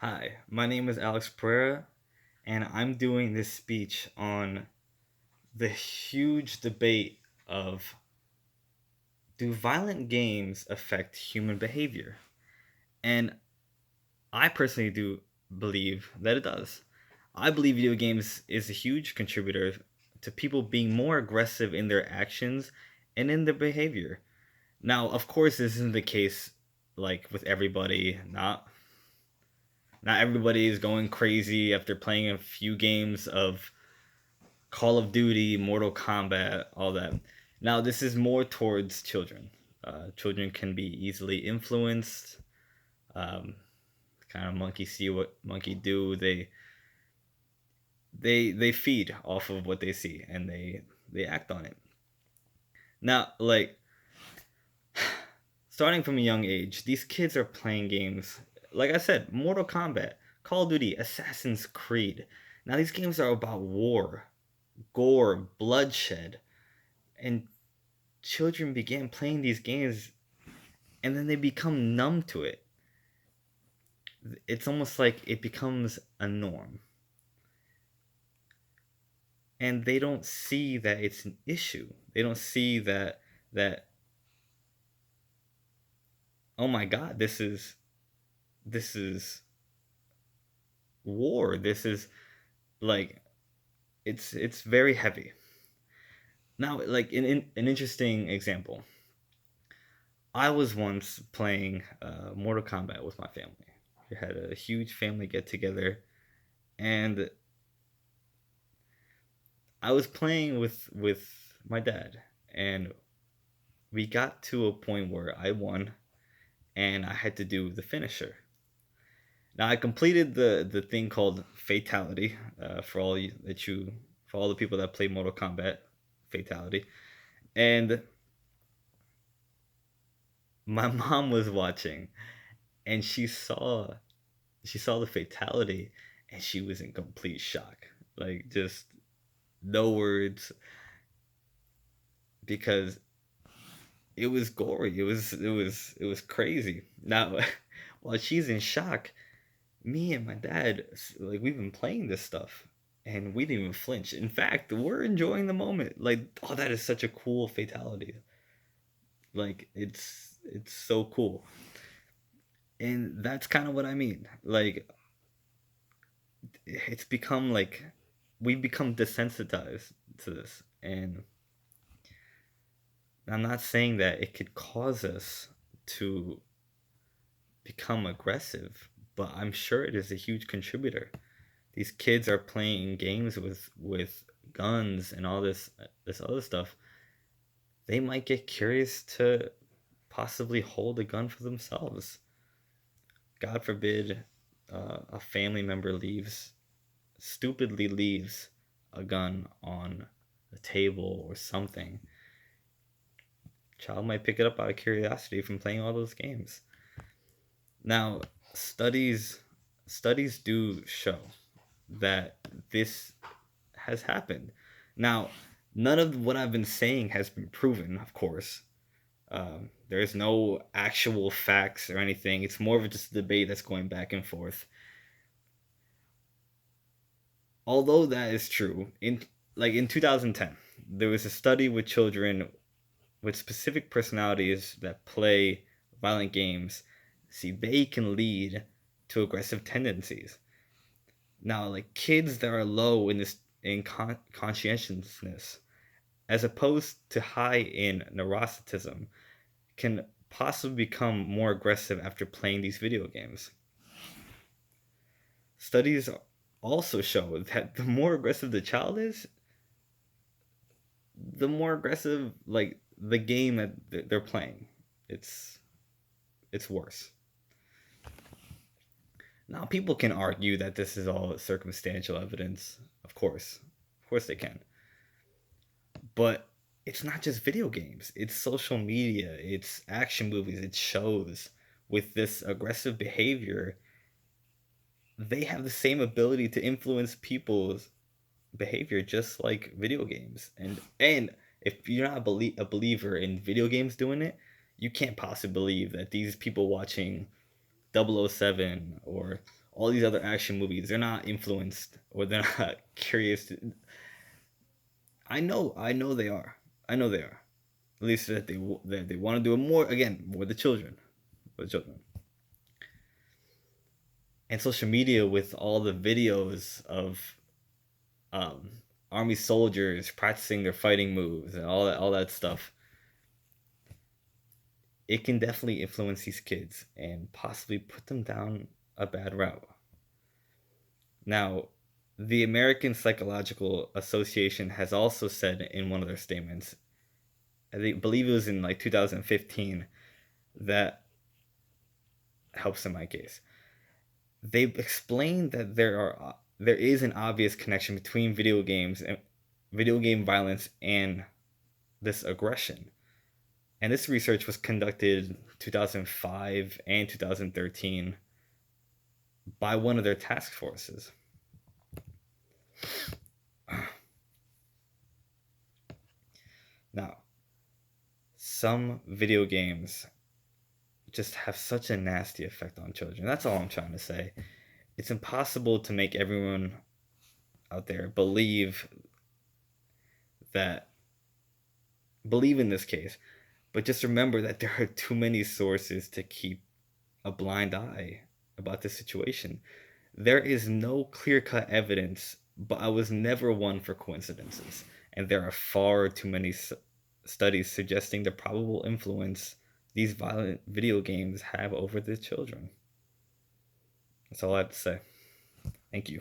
Hi, my name is Alex Pereira, and I'm doing this speech on the huge debate of do violent games affect human behavior? And I personally do believe that it does. I believe video games is a huge contributor to people being more aggressive in their actions and in their behavior. Now, of course, this isn't the case like with everybody. Not everybody is going crazy after playing a few games of Call of Duty, Mortal Kombat, all that. Now, this is more towards children. Children can be easily influenced. Um, kind of monkey see what monkey do. They feed off of what they see and they act on it. Now, like starting from a young age, these kids are playing games. Like I said, Mortal Kombat, Call of Duty, Assassin's Creed. Now these games are about war, gore, bloodshed, and children began playing these games and then they become numb to it. It's almost like it becomes a norm. And they don't see that it's an issue. They don't see that oh my god, this is war. This is like it's very heavy. Now, like in an interesting example, I was once playing Mortal Kombat with my family. We had a huge family get together, and I was playing with my dad, and we got to a point where I won, and I had to do the finisher. Now I completed the thing called Fatality for all the people that play Mortal Kombat Fatality, and my mom was watching, and she saw the Fatality, and she was in complete shock, like just no words, because it was gory. It was crazy. Now, while she's in shock, me and my dad, like we've been playing this stuff, and we didn't even flinch. In fact, we're enjoying the moment. Like, oh, that is such a cool fatality. Like, it's so cool, and that's kind of what I mean. Like, it's become like we become desensitized to this, and I'm not saying that it could cause us to become aggressive, but I'm sure it is a huge contributor. These kids are playing games with guns and all this other stuff. They might get curious to possibly hold a gun for themselves. God forbid a family member stupidly leaves a gun on a table or something. Child might pick it up out of curiosity from playing all those games. Now, studies do show that this has happened. Now, none of what I've been saying has been proven, of course. There's no actual facts or anything. It's more of just a debate that's going back and forth. Although that is true, in 2010, there was a study with children with specific personalities that play violent games. See, they can lead to aggressive tendencies. Now, like kids that are low in conscientiousness, as opposed to high in neuroticism, can possibly become more aggressive after playing these video games. Studies also show that the more aggressive the child is, the more aggressive like the game that they're playing. It's it's worse. Now, people can argue that this is all circumstantial evidence. Of course they can. But it's not just video games. It's social media. It's action movies. It's shows with this aggressive behavior. They have the same ability to influence people's behavior just like video games. And if you're not a believer in video games doing it, you can't possibly believe that these people watching 007 all these other action movies, they're not influenced or they're not curious. I know they are. I know they are. At least that they want to do it more again with the children, with the children. And social media with all the videos of um, army soldiers practicing their fighting moves and all that stuff, it can definitely influence these kids and possibly put them down a bad route. Now, the American Psychological Association has also said in one of their statements, I believe it was in like 2015, that helps in my case. They explained that there is an obvious connection between video games and video game violence and this aggression. And this research was conducted 2005 and 2013 by one of their task forces. Now, some video games just have such a nasty effect on children. That's all I'm trying to say. It's impossible to make everyone out there that believe in this case, but just remember that there are too many sources to keep a blind eye about this situation. There is no clear-cut evidence, but I was never one for coincidences, and there are far too many studies suggesting the probable influence these violent video games have over the children. That's all I have to say. Thank you.